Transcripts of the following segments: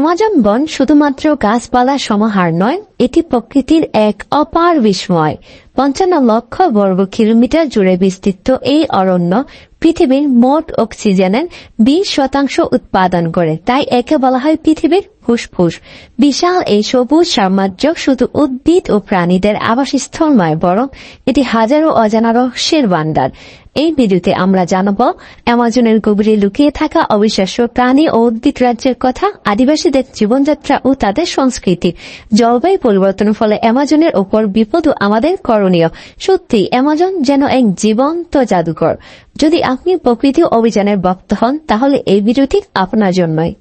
Amazon বন শুধুমাত্র গাছপালার সমাহার নয়, এটি প্রকৃতির এক অপার বিস্ময়। ৫৫ লক্ষ বর্গ কিলোমিটার জুড়ে বিস্তৃত এই অরণ্য পৃথিবীর মোট অক্সিজেনের ২০% উৎপাদন করে, তাই একে বলা হয় পৃথিবীর ফুসফুস। বিশাল এই সবুজ সাম্রাজ্য শুধু উদ্ভিদ ও প্রাণীদের আবাসস্থল নয়, বরং এটি হাজারো অজানা রহস্যের ভান্ডার। এই ভিডিওতে আমরা জানব অ্যামাজনের গভীরে লুকিয়ে থাকা অবিশ্বাস্য প্রাণী ও উদ্ভিদ রাজ্যের কথা, আদিবাসীদের জীবনযাত্রা ও তাদের সংস্কৃতি, জলবায়ু পরিবর্তনের ফলে অ্যামাজনের ওপর বিপদ ও আমাদের করণীয়। সত্যি অ্যামাজন যেন এক জীবন্ত জাদুঘর। যদি আপনি প্রকৃতি অভিযানের ভক্ত হন, তাহলে এই ভিডিওটি আপনার জন্যই।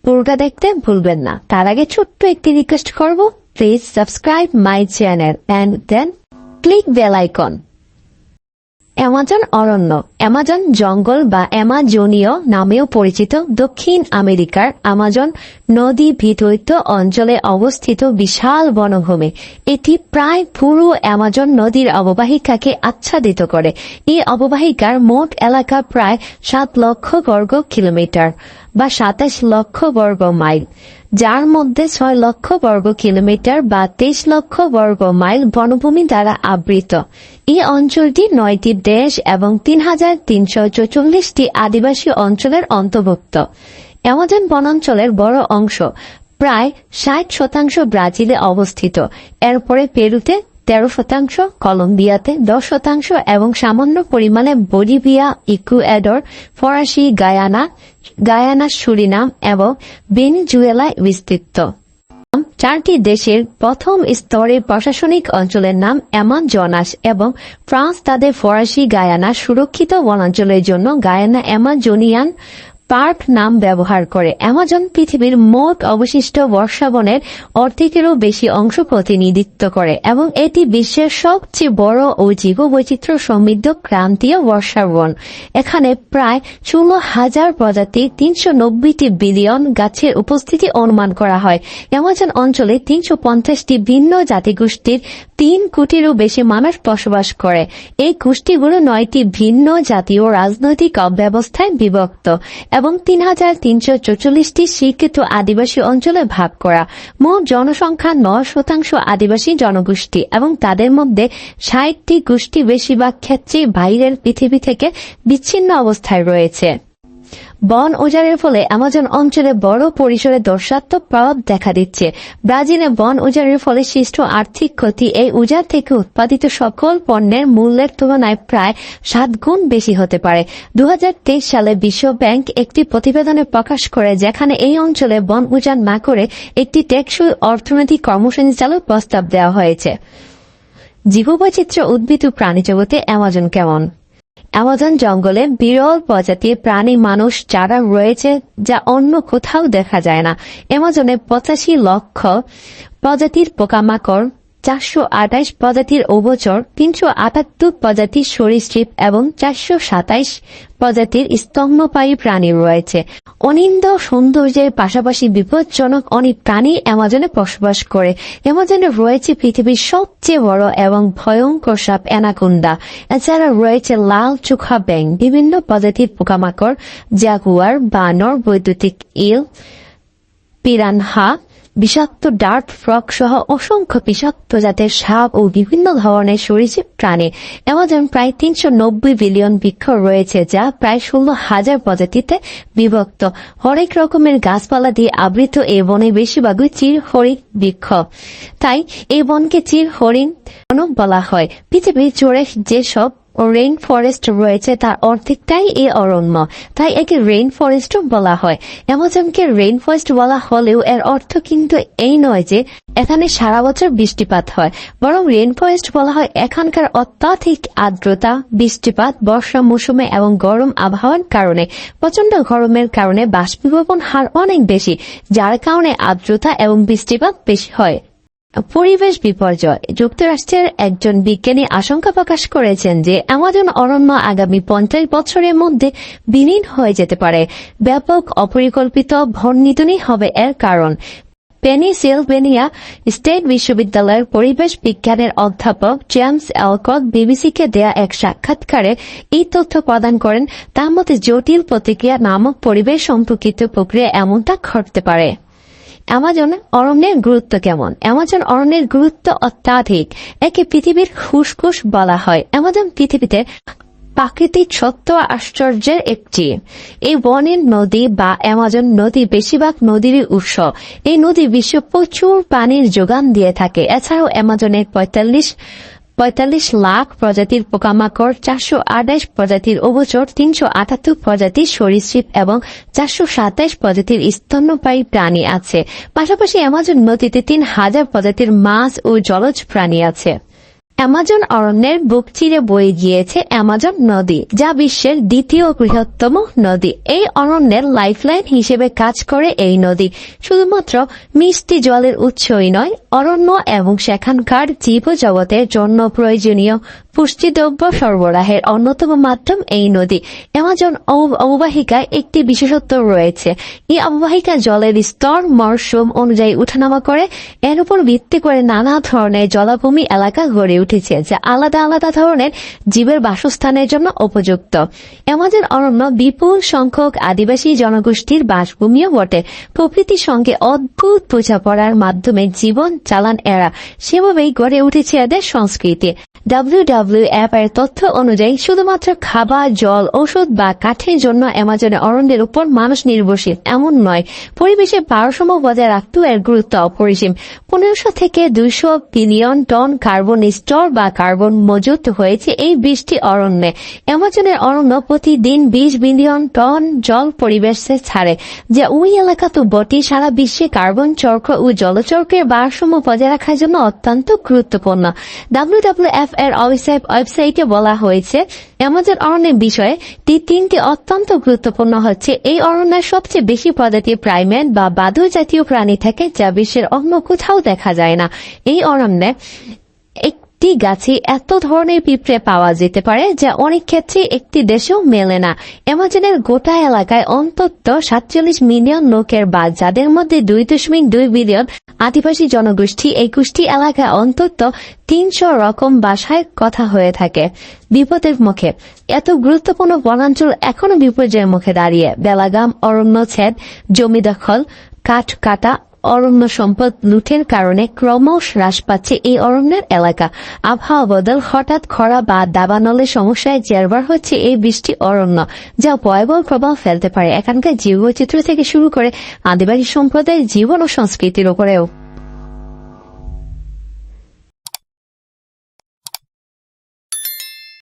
পুরোটা দেখতে ভুলবেন না। তার আগে ছোট্ট একটি রিকোয়েস্ট করব, please subscribe my channel and then click bell icon. Amazon অরণ্য, অ্যামাজন জঙ্গল বা অ্যামাজনীয় নামেও পরিচিত, দক্ষিণ আমেরিকার আমাজন নদী ভিতরিত অঞ্চলে অবস্থিত বিশাল বনভূমি। এটি প্রায় পুরো অ্যামাজন নদীর অববাহিকাকে আচ্ছাদিত করে। এই অববাহিকার মোট এলাকা প্রায় ৭ লক্ষ বর্গ কিলোমিটার বা ২৭ লক্ষ বর্গ মাইল, যার মধ্যে ৬ লক্ষ বর্গ কিলোমিটার বা ২৩ লক্ষ বর্গ মাইল বনভূমি দ্বারা আবৃত। এই অঞ্চলটি ৯টি দেশ এবং ৩,৩৪৪টি আদিবাসী অঞ্চলের অন্তর্ভুক্ত। অ্যামাজন বনাঞ্চলের বড় অংশ, প্রায় ৬০% ব্রাজিলে অবস্থিত। এরপরে পেরুতে ১৩%, কলম্বিয়াতে ১০% এবং সামান্য পরিমাণে বলিভিয়া, ইকুয়েডর, ফরাসি গায়ানা, সুরিনাম এবং ভেনেজুয়েলায় বিস্তৃত। ৪টি দেশের প্রথম স্তরের প্রশাসনিক অঞ্চলের নাম অ্যামাজনাস এবং ফ্রান্স তাদের ফরাসি গায়ানা সুরক্ষিত বনাঞ্চলের জন্য গায়ানা অ্যামাজোনিয়ান পার্ক নাম ব্যবহার করে। অ্যামাজন পৃথিবীর মোট অবশিষ্ট বর্ষাবনের অর্ধেকেরও বেশি অংশ প্রতিনিধিত্ব করে এবং এটি বিশ্বের সবচেয়ে বড় ও জীববৈচিত্র্য সমৃদ্ধ ক্রান্তীয় বর্ষাবন। এখানে প্রায় ১৬,০০০ প্রজাতির ৩৯০টি বিলিয়ন গাছের উপস্থিতি অনুমান করা হয়। অ্যামাজন অঞ্চলে ৩৫০টি ভিন্ন জাতিগোষ্ঠীর ৩ কোটিরও বেশি মানুষ বসবাস করে। এই গোষ্ঠীগুলো ৯টি ভিন্ন জাতীয় রাজনৈতিক ব্যবস্থায় বিভক্ত এবং ৩,৩৪৪টি স্বীকৃত আদিবাসী অঞ্চলে ভাগ করা। মোট জনসংখ্যা ৯% আদিবাসী জনগোষ্ঠী এবং তাদের মধ্যে ৬০টি গোষ্ঠী বেশিরভাগ ক্ষেত্রে বাইরের পৃথিবী থেকে বিচ্ছিন্ন অবস্থায় রয়েছে। বন উজাড়ের ফলে অ্যামাজন অঞ্চলে বড় পরিসরে ধ্বংসাত্মক প্রভাব দেখা দিচ্ছে। ব্রাজিলে বন উজাড়ের ফলে সৃষ্ট আর্থিক ক্ষতি এই উজাড় থেকে উৎপাদিত সকল পণ্যের মূল্যের তুলনায় প্রায় ৭ গুণ বেশি হতে পারে। ২০২৩ সালে বিশ্ব ব্যাংক একটি প্রতিবেদনে প্রকাশ করে, যেখানে এই অঞ্চলে বন উজাড় না করে একটি টেকসই অর্থনৈতিক কর্মসূচি চালুর প্রস্তাব দেওয়া হয়েছে। জীববৈচিত্র্য, উদ্ভিদ ও প্রাণী জগতে অ্যামাজন কেমন? অ্যামাজন জঙ্গলে বিরল প্রজাতির প্রাণী মানুষ যারা রয়েছে, যা অন্য কোথাও দেখা যায় না। অ্যামাজনে ৮৫ লক্ষ প্রজাতির পোকামাকড়, ৪২৮ প্রজাতির উভচর, ৩৭৮ প্রজাতির সরীসৃপ এবং ৪২৭ প্রজাতির স্তন্যপায়ী প্রাণী রয়েছে। অনিন্দ সৌন্দর্যের পাশাপাশি বিপজ্জনক অনেক প্রাণী অ্যামাজনে বসবাস করে। অ্যামাজনে রয়েছে পৃথিবীর সবচেয়ে বড় এবং ভয়ঙ্কর সাপ অ্যানাকোন্ডা। এছাড়া রয়েছে লাল চোখা ব্যাঙ, বিভিন্ন প্রজাতির পোকামাকড়, জাগুয়ার, বানর, বৈদ্যুতিক ইল, পিরানহা, বিষাক্ত ডার্ট ফ্রগ সহ অসংখ্য বিষাক্ত জাতের সাপ ও বিভিন্ন ধরনের সরীসৃপ প্রাণী। অ্যামাজন প্রায় ৩৯০ বিলিয়ন বৃক্ষ রয়েছে, যা প্রায় ১৬,০০০ প্রজাতিতে বিভক্ত। হরেক রকমের গাছপালা দিয়ে আবৃত এই বনে বেশিরভাগই চির হরিণ বৃক্ষ, তাই এই বনকে চির হরিণ বন বলা হয়। পৃথিবীর জুড়ে যেসব রেইন ফরেস্ট রয়েছে তার অর্ধেকটাই এই অরণ্য, তাই একে রেইন ফরেস্টও বলা হয়। অ্যামাজনকে রেইন ফরেস্ট বলা হলেও এর অর্থ কিন্তু এই নয় যে এখানে সারা বছর বৃষ্টিপাত হয়, বরং রেইন ফরেস্ট বলা হয় এখানকার অত্যাধিক আর্দ্রতা, বৃষ্টিপাত, বর্ষা মৌসুমে এবং গরম আবহাওয়ার কারণে। প্রচন্ড গরমের কারণে বাষ্পীভবন হার অনেক বেশি, যার কারণে আর্দ্রতা এবং বৃষ্টিপাত বেশি হয়। পরিবেশ বিপর্যয়, যুক্তরাষ্ট্রের একজন বিজ্ঞানী আশঙ্কা প্রকাশ করেছেন যে অ্যামাজন অরণ্য আগামী ৫০ বছরের মধ্যে বিলীন হয়ে যেতে পারে। ব্যাপক অপরিকল্পিত বননিধনই হবে এর কারণ। পেনিসিলভেনিয়া স্টেট বিশ্ববিদ্যালয়ের পরিবেশ বিজ্ঞানের অধ্যাপক জেমস এলকট বিবিসিকে দেয়া এক সাক্ষাৎকারে এই তথ্য প্রদান করেন। তার মতে জটিল প্রতিক্রিয়া নামক পরিবেশ সম্পর্কিত প্রক্রিয়া এমনটা ঘটতে পারে। অ্যামাজন অরণ্যের গুরুত্ব কেমন? অ্যামাজন অরণ্যের গুরুত্ব অত্যাধিক। একে পৃথিবীর ফুসফুস বলা হয়। অ্যামাজন পৃথিবীতে প্রাকৃতিক সত্য আশ্চর্যের একটি। এই বনের নদী বা অ্যামাজন নদী বেশিরভাগ নদীরই উৎস। এই নদী বিশ্বে প্রচুর পানির যোগান দিয়ে থাকে। এছাড়াও অ্যামাজনের ৪৫ লাখ প্রজাতির পোকামাকড়, ৪২৮ প্রজাতির উভচর, ৩৭৮ প্রজাতির সরীসৃপ এবং ৪২৭ প্রজাতির স্তন্যপায়ী প্রাণী আছে। পাশাপাশি অ্যামাজন নদীতে ৩,০০০ প্রজাতির মাছ ও জলজ প্রাণী আছে। অ্যামাজন অরণ্যের বুক চিরে বয়ে গিয়েছে অ্যামাজন নদী, যা বিশ্বের দ্বিতীয় বৃহত্তম নদী। এই অরণ্যের লাইফলাইন হিসেবে কাজ করে এই নদী। শুধুমাত্র মিষ্টি জলের উৎসই নয়, অরণ্য এবং সেখানকার জীবজগতের জন্য প্রয়োজনীয় পুষ্টিদ্রব্য সরবরাহের অন্যতম মাধ্যম এই নদী। অ্যামাজন অববাহিকায় একটি বিশেষত্ব রয়েছে। এই অববাহিকা জলের স্তর মরশুম অনুযায়ী উঠানামা করে। এর উপর ভিত্তি করে নানা ধরনের জলাভূমি এলাকা গড়ে উঠেছে, যা আলাদা আলাদা ধরনের জীবের বাসস্থানের জন্য উপযুক্ত। অ্যামাজন অরণ্য বিপুল সংখ্যক আদিবাসী জনগোষ্ঠীর বাসভূমিও বটে। প্রকৃতির সঙ্গে অদ্ভুত বোঝাপড়ার মাধ্যমে জীবন চালান এরা। সেভাবেই গড়ে উঠেছে এদের সংস্কৃতি। WWF এর তথ্য অনুযায়ী শুধুমাত্র খাবার, জল, ঔষধ বা কাঠের জন্য অ্যামাজনের অরণ্যের উপর মানুষ নির্ভরশীল এমন নয়। পরিবেশের ভারসাম্য বজায় রাখতেও এর গুরুত্ব অপরিসীম। ১৫০০ থেকে ২০০ বিলিয়ন টন কার্বন স্টোর বা কার্বন মজুত হয়েছে এই ২০টি অরণ্যে। অ্যামাজনের অরণ্য প্রতিদিন ২০ বিলিয়ন টন জল পরিবেশে ছাড়ে, যা ওই এলাকা তো বটেই, সারা বিশ্বে কার্বন চক্র ও জলচক্রের ভারসাম্য বজায় রাখার জন্য অত্যন্ত গুরুত্বপূর্ণ। WWF এর ওয়েবসাইটে বলা হয়েছে, অ্যামাজন অরণ্যের বিষয়ে তিনটি অত্যন্ত গুরুত্বপূর্ণ হচ্ছে। এই অরণ্যের সবচেয়ে বেশি প্রজাতির প্রাইমেট বা বাদুড় জাতীয় প্রাণী থাকে, যা বিশ্বের অন্য কোথাও দেখা যায় না। এই অরণ্যে একটি গাছে এত ধরনের পিঁপড়ে পাওয়া যেতে পারে, যা অনেক ক্ষেত্রে একটি দেশেও মেলে না। অ্যামাজনের গোটা এলাকায় অন্তত ৪৭ মিলিয়ন লোকের বাস, যাদের মধ্যে ২.২ বিলিয়ন আদিবাসী জনগোষ্ঠী। ২১টি এলাকায় অন্তত ৩০০ রকম ভাষায় কথা হয়ে থাকে। বিপদের মুখে এত গুরুত্বপূর্ণ বনাঞ্চল এখনো বিপর্যয়ের মুখে দাঁড়িয়ে। বেলাগাম, অরণ্যচ্ছেদ, জমি দখল, কাঠ কাটা, অরণ্য সম্পদ লুটের কারণে ক্রমশ হ্রাস পাচ্ছে এই অরণ্যের এলাকা। আবহাওয়া বদল, হঠাৎ খরা বা দাবানলের সমস্যায় জেরবার হচ্ছে এই বৃষ্টি অরণ্য, যা ভয়াবহ প্রভাব ফেলতে পারে এখানকার জীববৈচিত্র্য থেকে শুরু করে আদিবাসী সম্প্রদায়ের জীবন ও সংস্কৃতির উপরেও।